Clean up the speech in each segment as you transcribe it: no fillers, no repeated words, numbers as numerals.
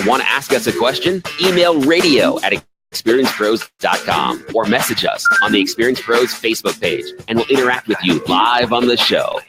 Want to ask us a question? Email radio@experiencepros.com or message us on the Experience Pros Facebook page, and we'll interact with you live on the show.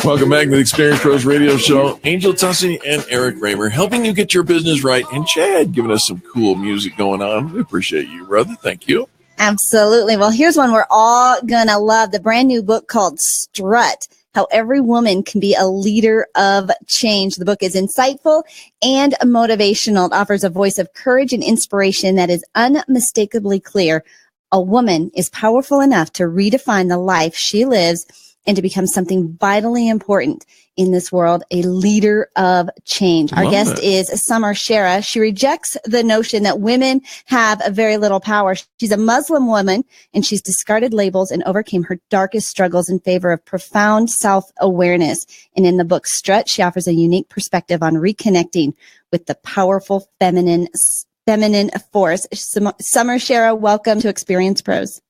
Welcome back to the Experience Pros Radio Show. Angel Tussey and Eric Raymer helping you get your business right. And Chad giving us some cool music going on. We appreciate you, brother. Thank you. Absolutely. Well, here's one we're all going to love. The brand new book called Strut, How Every Woman Can Be a Leader of Change. The book is insightful and motivational. It offers a voice of courage and inspiration that is unmistakably clear. A woman is powerful enough to redefine the life she lives and to become something vitally important in this world, a leader of change. Our guest is Summer Shara. She rejects the notion that women have very little power. She's a Muslim woman, and she's discarded labels and overcame her darkest struggles in favor of profound self-awareness. And in the book Strut, she offers a unique perspective on reconnecting with the powerful feminine force. Summer Shara, welcome to Experience Pros.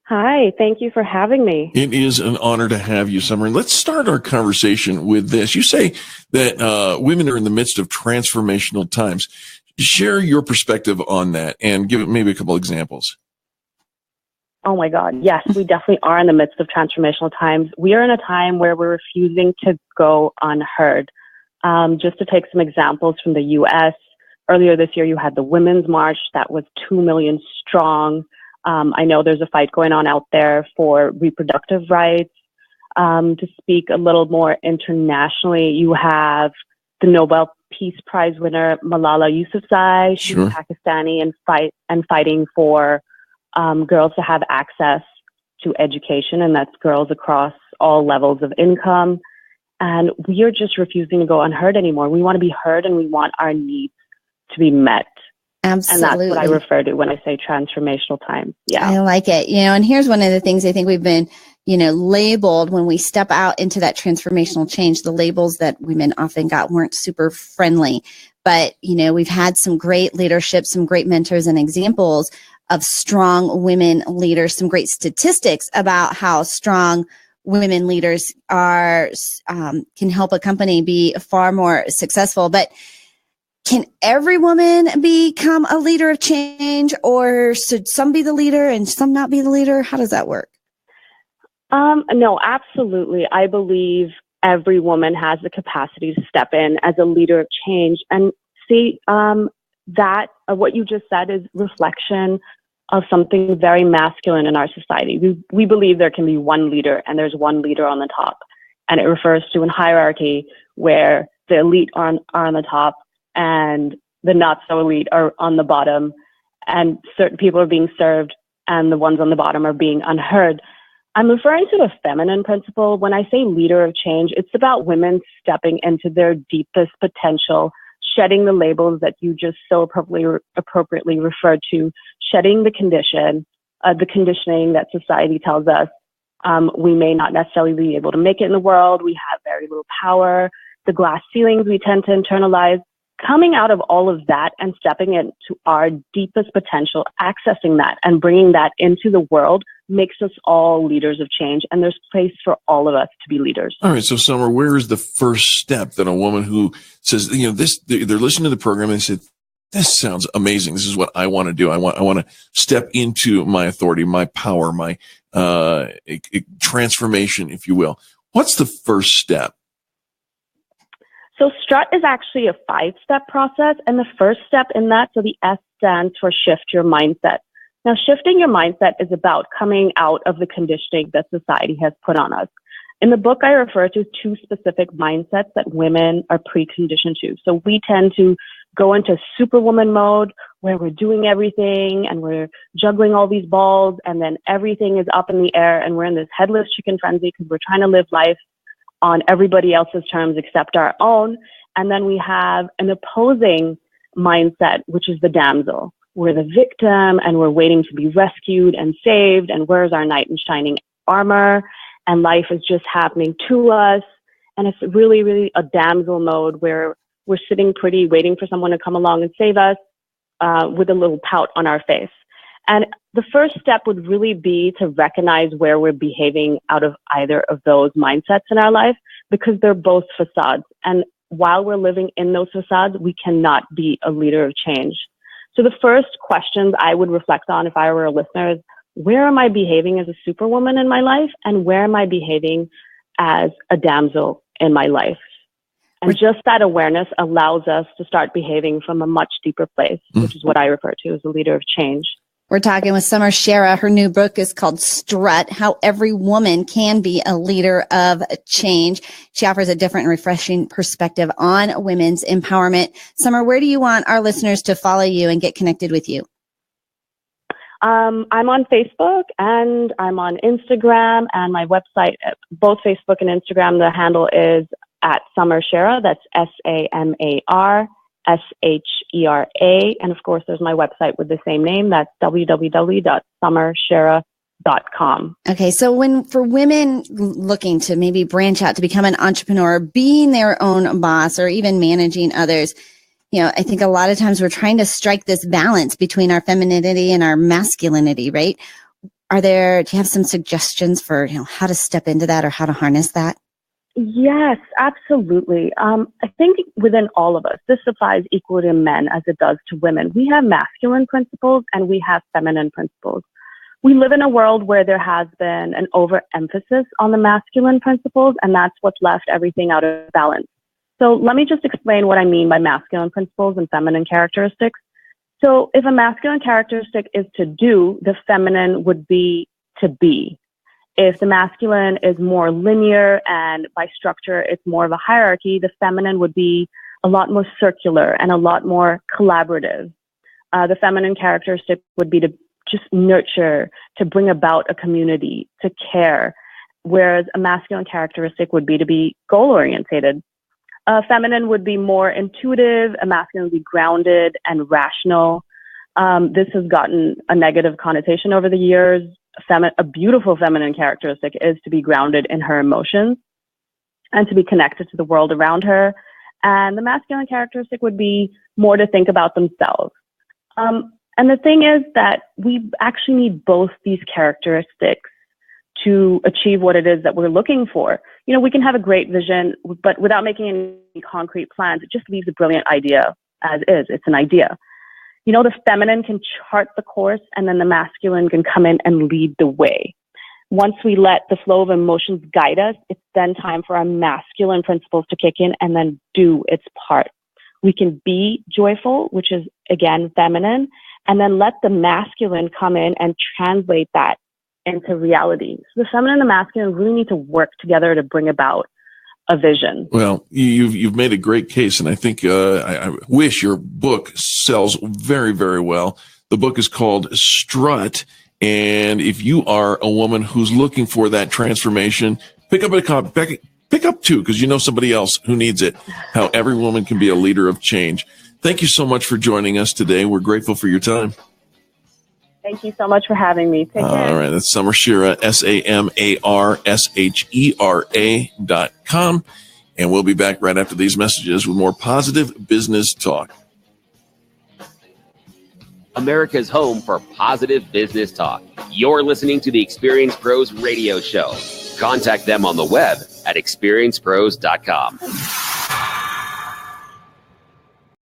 Hi, thank you for having me. It is an honor to have you, Summer. And let's start our conversation with this. You say that women are in the midst of transformational times. Share your perspective on that and give it maybe a couple examples. Oh my God, yes, we definitely are in the midst of transformational times. We are in a time where we're refusing to go unheard. Just to take some examples from the U.S., earlier this year you had the Women's March that was 2 million strong. I know there's a fight going on out there for reproductive rights. To speak a little more internationally, you have the Nobel Peace Prize winner Malala Yousafzai. She's Pakistani and fighting for girls to have access to education, and that's girls across all levels of income. And we are just refusing to go unheard anymore. We want to be heard, and we want our needs to be met. Absolutely. And that's what I refer to when I say transformational time. Yeah. I like it. And here's one of the things I think we've been, labeled when we step out into that transformational change. The labels that women often got weren't super friendly, but, we've had some great leadership, some great mentors and examples of strong women leaders, some great statistics about how strong women leaders are, can help a company be far more successful. But can every woman become a leader of change, or should some be the leader and some not be the leader? How does that work? No, absolutely. I believe every woman has the capacity to step in as a leader of change. And see, that what you just said is reflection of something very masculine in our society. We believe there can be one leader and there's one leader on the top. And it refers to a hierarchy where the elite are on the top and the not so elite are on the bottom, and certain people are being served and the ones on the bottom are being unheard. I'm referring to the feminine principle. When I say leader of change, it's about women stepping into their deepest potential, shedding the labels that you just so appropriately referred to, shedding the conditioning that society tells us we may not necessarily be able to make it in the world. We have very little power. The glass ceilings we tend to internalize. Coming out of all of that and stepping into our deepest potential, accessing that and bringing that into the world makes us all leaders of change. And there's place for all of us to be leaders. All right. So Summer, where is the first step that a woman who says, they're listening to the program and they said, this sounds amazing. This is what I want to do. I want to step into my authority, my power, my transformation, if you will. What's the first step? So Strut is actually a 5-step process. And the first step in that, so the S stands for shift your mindset. Now, shifting your mindset is about coming out of the conditioning that society has put on us. In the book, I refer to 2 specific mindsets that women are preconditioned to. So we tend to go into superwoman mode where we're doing everything and we're juggling all these balls, and then everything is up in the air and we're in this headless chicken frenzy because we're trying to live life on everybody else's terms except our own. And then we have an opposing mindset, which is the damsel. We're the victim and we're waiting to be rescued and saved. And where's our knight in shining armor? And life is just happening to us. And it's really, really a damsel mode where we're sitting pretty, waiting for someone to come along and save us with a little pout on our face. And the first step would really be to recognize where we're behaving out of either of those mindsets in our life. because they're both facades. And while we're living in those facades, we cannot be a leader of change. So the first questions I would reflect on if I were a listener is, where am I behaving as a superwoman in my life? And where am I behaving as a damsel in my life? And just that awareness allows us to start behaving from a much deeper place, which is what I refer to as a leader of change. We're talking with Summer Shara. Her new book is called Strut, How Every Woman Can Be a Leader of Change. She offers a different and refreshing perspective on women's empowerment. Summer, where do you want our listeners to follow you and get connected with you? I'm on Facebook and I'm on Instagram, and my website, both Facebook and Instagram, the handle is at Summer Shara. That's SamarShera. And of course, there's my website with the same name. That's www.samarshera.com. Okay. So for women looking to maybe branch out to become an entrepreneur, being their own boss, or even managing others, I think a lot of times we're trying to strike this balance between our femininity and our masculinity, right? Do you have some suggestions for, how to step into that or how to harness that? Yes, absolutely. I think within all of us, this applies equally to men as it does to women. We have masculine principles and we have feminine principles. We live in a world where there has been an overemphasis on the masculine principles, and that's what's left everything out of balance. So let me just explain what I mean by masculine principles and feminine characteristics. So if a masculine characteristic is to do, the feminine would be to be. If the masculine is more linear and by structure it's more of a hierarchy, the feminine would be a lot more circular and a lot more collaborative. The feminine characteristic would be to just nurture, to bring about a community, to care, whereas a masculine characteristic would be to be goal-orientated. Feminine would be more intuitive, a masculine would be grounded and rational. This has gotten a negative connotation over the years. A beautiful feminine characteristic is to be grounded in her emotions and to be connected to the world around her. And the masculine characteristic would be more to think about themselves. And the thing is that we actually need both these characteristics to achieve what it is that we're looking for. We can have a great vision, but without making any concrete plans, it just leaves a brilliant idea as is. It's an idea. The feminine can chart the course, and then the masculine can come in and lead the way. Once we let the flow of emotions guide us, it's then time for our masculine principles to kick in and then do its part. We can be joyful, which is, again, feminine, and then let the masculine come in and translate that into reality. So the feminine and the masculine really need to work together to bring about a vision. Well, you've made a great case, and I think I wish your book sells very, very well. The book is called Strut, and if you are a woman who's looking for that transformation, pick up a copy. Pick up two, because you know somebody else who needs it. How Every Woman Can Be a Leader of Change. Thank you so much for joining us today. We're grateful for your time. Thank you so much for having me. Take care. All right. That's Summer Shera, SamarShera.com. And we'll be back right after these messages with more positive business talk. America's home for positive business talk. You're listening to the Experience Pros radio show. Contact them on the web at experiencepros.com.